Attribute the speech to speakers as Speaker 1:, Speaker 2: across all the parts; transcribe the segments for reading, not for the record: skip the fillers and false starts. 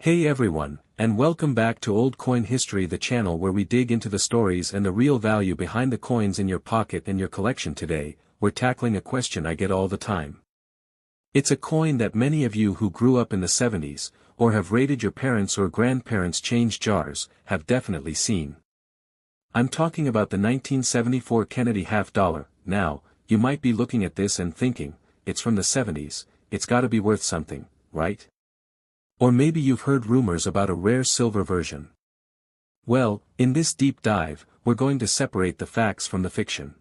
Speaker 1: Hey everyone, and welcome back to Old Coin History, the channel where we dig into the stories and the real value behind the coins in your pocket and your collection. Today, we're tackling a question I get all the time. It's a coin that many of you who grew up in the 70s, or have raided your parents' or grandparents' change jars, have definitely seen. I'm talking about the 1974 Kennedy half-dollar. Now, you might be looking at this and thinking, it's from the 70s, it's gotta be worth something, right? Or maybe you've heard rumors about a rare silver version. Well, in this deep dive, we're going to separate the facts from the fiction.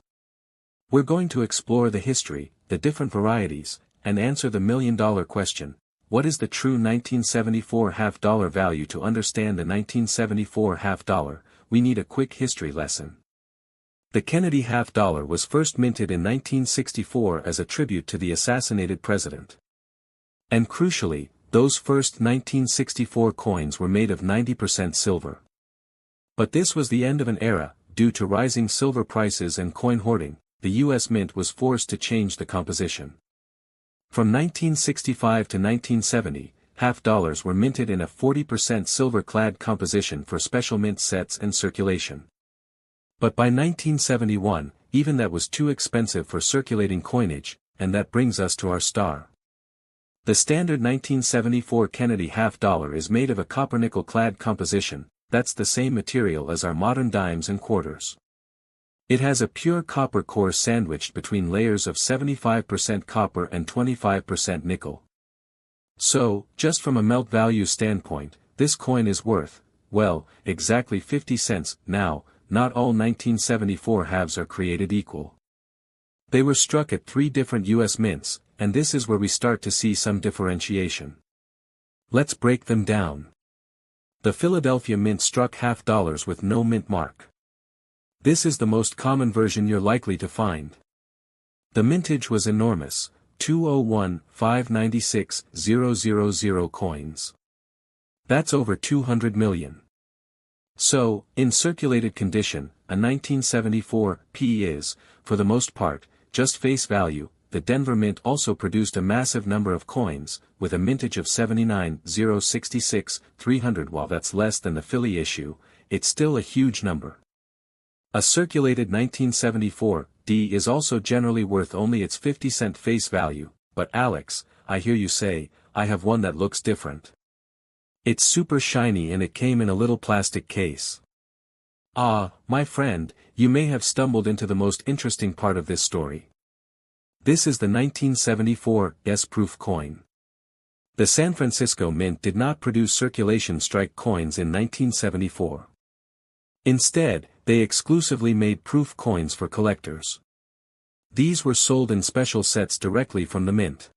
Speaker 1: We're going to explore the history, the different varieties, and answer the million-dollar question: what is the true 1974 half-dollar value? To understand the 1974 half-dollar, we need a quick history lesson. The Kennedy half-dollar was first minted in 1964 as a tribute to the assassinated president. And crucially, those first 1964 coins were made of 90% silver. But this was the end of an era. Due to rising silver prices and coin hoarding, the U.S. Mint was forced to change the composition. From 1965 to 1970, half-dollars were minted in a 40% silver-clad composition for special mint sets and circulation. But by 1971, even that was too expensive for circulating coinage, and that brings us to our star. The standard 1974 Kennedy half-dollar is made of a copper-nickel clad composition. That's the same material as our modern dimes and quarters. It has a pure copper core sandwiched between layers of 75% copper and 25% nickel. So, just from a melt value standpoint, this coin is worth, well, exactly 50 cents. Now, not all 1974 halves are created equal. They were struck at 3 different U.S. mints, and this is where we start to see some differentiation. Let's break them down. The Philadelphia Mint struck half-dollars with no mint mark. This is the most common version you're likely to find. The mintage was enormous, 201,596,000 coins. That's over 200 million. So, in circulated condition, a 1974 P is, for the most part, just face value. The Denver Mint also produced a massive number of coins, with a mintage of 79,066,300. While that's less than the Philly issue, it's still a huge number. A circulated 1974 D is also generally worth only its 50-cent face value. But Alex, I hear you say, I have one that looks different. It's super shiny and it came in a little plastic case. Ah, my friend, you may have stumbled into the most interesting part of this story. This is the 1974 S-proof coin. The San Francisco Mint did not produce circulation strike coins in 1974. Instead, they exclusively made proof coins for collectors. These were sold in special sets directly from the mint.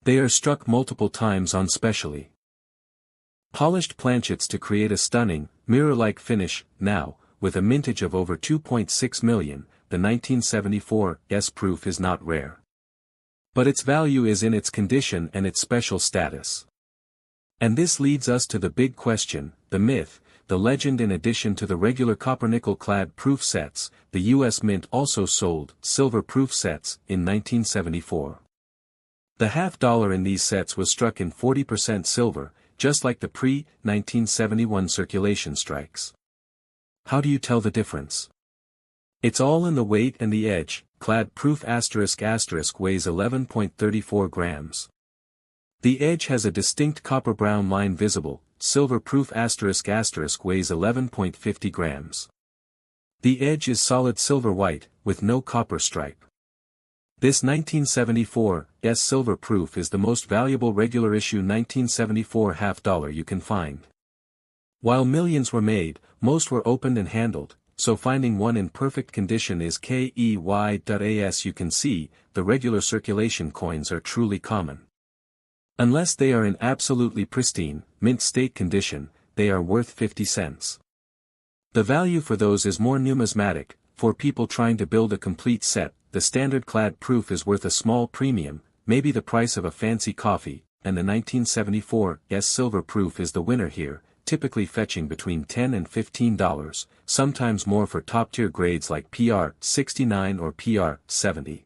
Speaker 1: They are struck multiple times on specially polished planchets to create a stunning, mirror-like finish. Now, with a mintage of over 2.6 million, the 1974 S-proof is not rare. But its value is in its condition and its special status. And this leads us to the big question, the myth, the legend. In addition to the regular copper-nickel clad proof sets, the U.S. Mint also sold silver proof sets in 1974. The half-dollar in these sets was struck in 40% silver, just like the pre-1971 circulation strikes. How do you tell the difference? It's all in the weight and the edge. Clad proof *** weighs 11.34 grams. The edge has a distinct copper brown line visible. Silver proof *** weighs 11.50 grams. The edge is solid silver white, with no copper stripe. This 1974 S silver proof is the most valuable regular issue 1974 half-dollar you can find. While millions were made, most were opened and handled, so finding one in perfect condition is key. As you can see, the regular circulation coins are truly common. Unless they are in absolutely pristine, mint state condition, they are worth 50 cents. The value for those is more numismatic. For people trying to build a complete set, the standard clad proof is worth a small premium, maybe the price of a fancy coffee, and the 1974 S silver proof is the winner here, typically fetching between $10 and $15, sometimes more for top-tier grades like PR 69 or PR 70.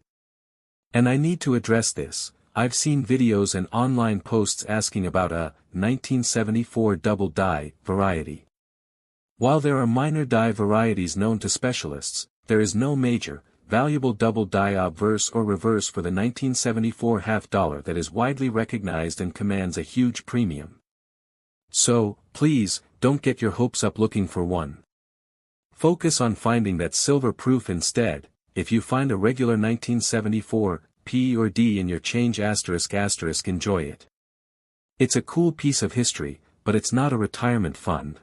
Speaker 1: And I need to address this. I've seen videos and online posts asking about a 1974 double die variety. While there are minor die varieties known to specialists, there is no major, valuable double die obverse or reverse for the 1974 half dollar that is widely recognized and commands a huge premium. So, please, don't get your hopes up looking for one. Focus on finding that silver proof instead. If you find a regular 1974 P or D in your change ***, enjoy it. It's a cool piece of history, but it's not a retirement fund.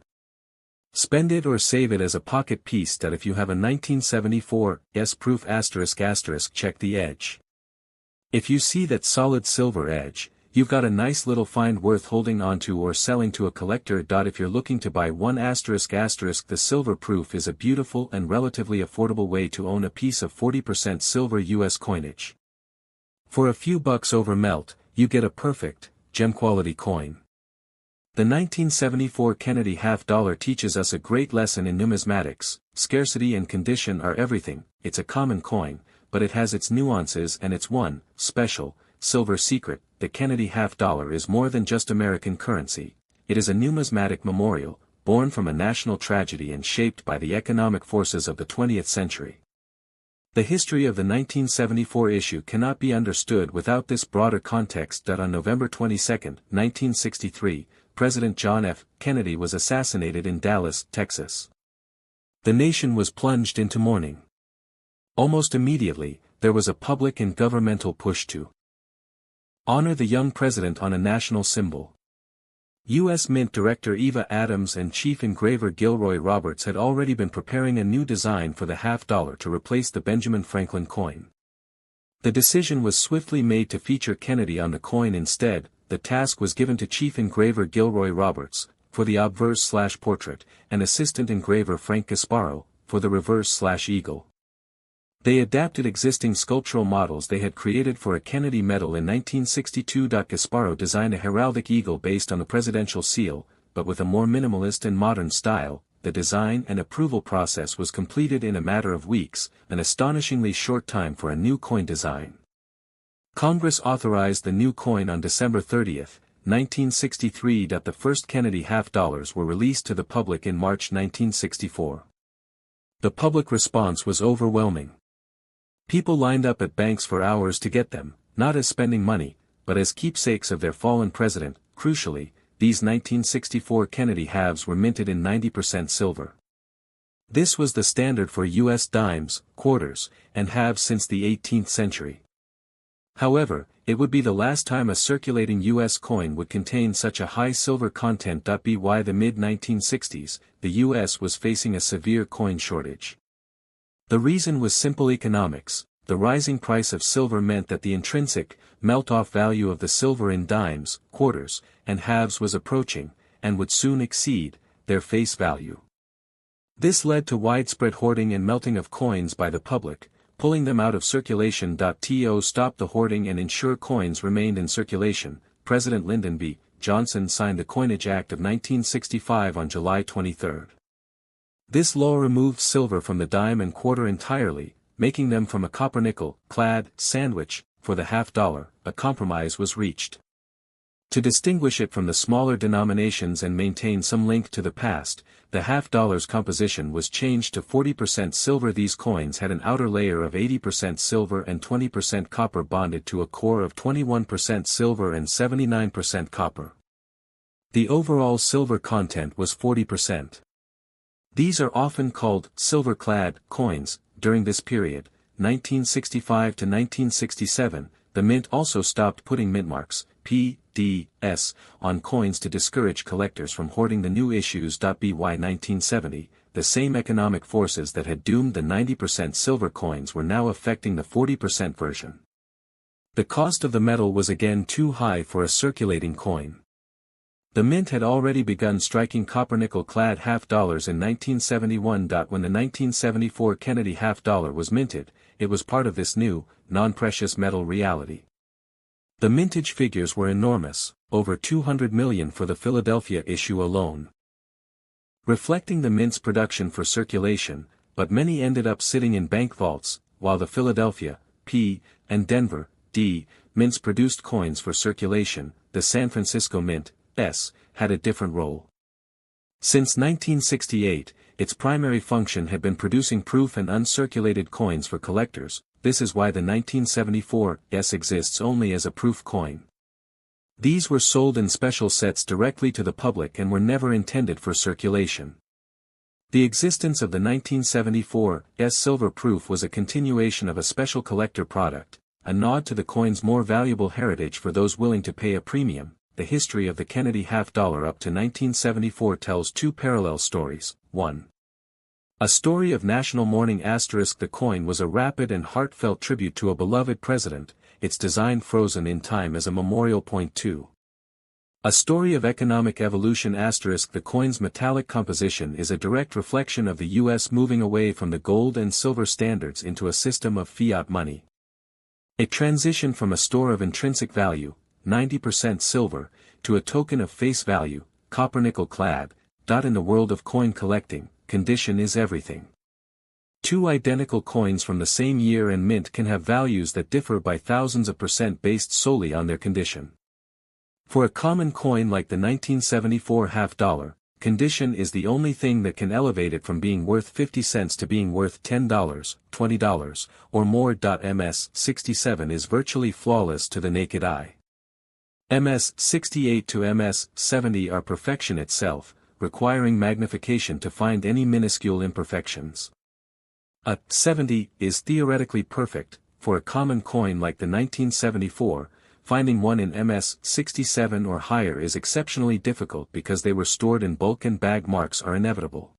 Speaker 1: Spend it or save it as a pocket piece that if you have a 1974 S-proof ***, check the edge. If you see that solid silver edge, you've got a nice little find worth holding onto or selling to a collector. If you're looking to buy one ***, the silver proof is a beautiful and relatively affordable way to own a piece of 40% silver US coinage. For a few bucks over melt, you get a perfect, gem-quality coin. The 1974 Kennedy half dollar teaches us a great lesson in numismatics. Scarcity and condition are everything. It's a common coin, but it has its nuances and its one, special, silver secret. The Kennedy half dollar is more than just American currency. It is a numismatic memorial, born from a national tragedy and shaped by the economic forces of the 20th century. The history of the 1974 issue cannot be understood without this broader context. On November 22, 1963, President John F. Kennedy was assassinated in Dallas, Texas. The nation was plunged into mourning. Almost immediately, there was a public and governmental push to honor the young president on a national symbol. U.S. Mint Director Eva Adams and Chief Engraver Gilroy Roberts had already been preparing a new design for the half dollar to replace the Benjamin Franklin coin. The decision was swiftly made to feature Kennedy on the coin instead. The task was given to Chief Engraver Gilroy Roberts, for the obverse/portrait, and Assistant Engraver Frank Gasparo, for the reverse/eagle. They adapted existing sculptural models they had created for a Kennedy medal in 1962. Gasparo designed a heraldic eagle based on the presidential seal, but with a more minimalist and modern style. The design and approval process was completed in a matter of weeks, an astonishingly short time for a new coin design. Congress authorized the new coin on December 30, 1963. The first Kennedy half dollars were released to the public in March 1964. The public response was overwhelming. People lined up at banks for hours to get them, not as spending money, but as keepsakes of their fallen president. Crucially, these 1964 Kennedy halves were minted in 90% silver. This was the standard for U.S. dimes, quarters, and halves since the 18th century. However, it would be the last time a circulating U.S. coin would contain such a high silver content. By the mid-1960s, the U.S. was facing a severe coin shortage. The reason was simple economics. The rising price of silver meant that the intrinsic, melt-off value of the silver in dimes, quarters, and halves was approaching, and would soon exceed, their face value. This led to widespread hoarding and melting of coins by the public, pulling them out of circulation. To stop the hoarding and ensure coins remained in circulation, President Lyndon B. Johnson signed the Coinage Act of 1965 on July 23. This law removed silver from the dime and quarter entirely, making them from a copper-nickel clad sandwich. For the half dollar, a compromise was reached. To distinguish it from the smaller denominations and maintain some link to the past, the half dollar's composition was changed to 40% silver. These coins had an outer layer of 80% silver and 20% copper bonded to a core of 21% silver and 79% copper. The overall silver content was 40%. These are often called silver-clad coins. During this period, 1965 to 1967, the mint also stopped putting mintmarks, P.D.S., on coins to discourage collectors from hoarding the new issues. By 1970, the same economic forces that had doomed the 90% silver coins were now affecting the 40% version. The cost of the metal was again too high for a circulating coin. The mint had already begun striking copper-nickel-clad half dollars in 1971. When the 1974 Kennedy half dollar was minted, it was part of this new, non-precious metal reality. The mintage figures were enormous, over 200 million for the Philadelphia issue alone. Reflecting the mint's production for circulation, but many ended up sitting in bank vaults, while the Philadelphia, P, and Denver, D, mints produced coins for circulation. The San Francisco Mint, S, had a different role. Since 1968, its primary function had been producing proof and uncirculated coins for collectors. This is why the 1974 S exists only as a proof coin. These were sold in special sets directly to the public and were never intended for circulation. The existence of the 1974 S silver proof was a continuation of a special collector product, a nod to the coin's more valuable heritage for those willing to pay a premium. The history of the Kennedy half-dollar up to 1974 tells two parallel stories. 1. A story of national mourning. The coin was a rapid and heartfelt tribute to a beloved president, its design frozen in time as a memorial. 2. A story of economic evolution. The coin's metallic composition is a direct reflection of the U.S. moving away from the gold and silver standards into a system of fiat money. A transition from a store of intrinsic value, 90% silver, to a token of face value, copper-nickel clad. In the world of coin collecting, condition is everything. Two identical coins from the same year and mint can have values that differ by thousands of percent based solely on their condition. For a common coin like the 1974 half-dollar, condition is the only thing that can elevate it from being worth 50 cents to being worth $10, $20, or more. MS 67 is virtually flawless to the naked eye. MS 68 to MS 70 are perfection itself, requiring magnification to find any minuscule imperfections. A 70 is theoretically perfect. For a common coin like the 1974, finding one in MS 67 or higher is exceptionally difficult because they were stored in bulk and bag marks are inevitable.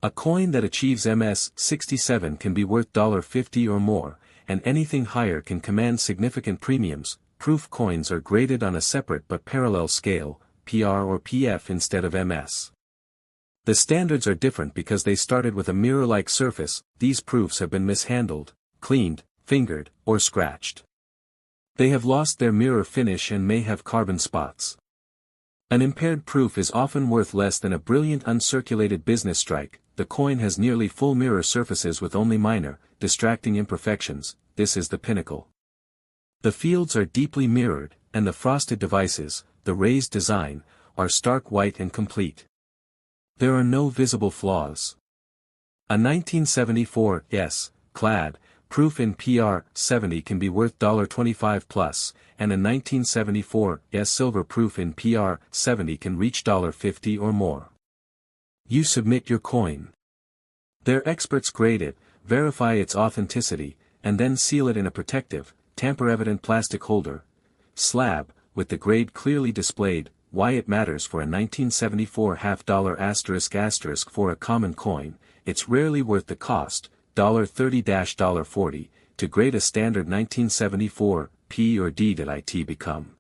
Speaker 1: A coin that achieves MS 67 can be worth $50 or more, and anything higher can command significant premiums. Proof coins are graded on a separate but parallel scale, PR or PF instead of MS. The standards are different because they started with a mirror-like surface. These proofs have been mishandled, cleaned, fingered, or scratched. They have lost their mirror finish and may have carbon spots. An impaired proof is often worth less than a brilliant uncirculated business strike. The coin has nearly full mirror surfaces with only minor, distracting imperfections. This is the pinnacle. The fields are deeply mirrored, and the frosted devices, the raised design, are stark white and complete. There are no visible flaws. A 1974 S clad proof in PR 70 can be worth $25 plus, and a 1974 S silver proof in PR 70 can reach $50 or more. You submit your coin. Their experts grade it, verify its authenticity, and then seal it in a protective, tamper-evident plastic holder, slab, with the grade clearly displayed. Why it matters for a 1974 half-dollar *** for a common coin, it's rarely worth the cost, $30–$40, to grade a standard 1974 P or D. It become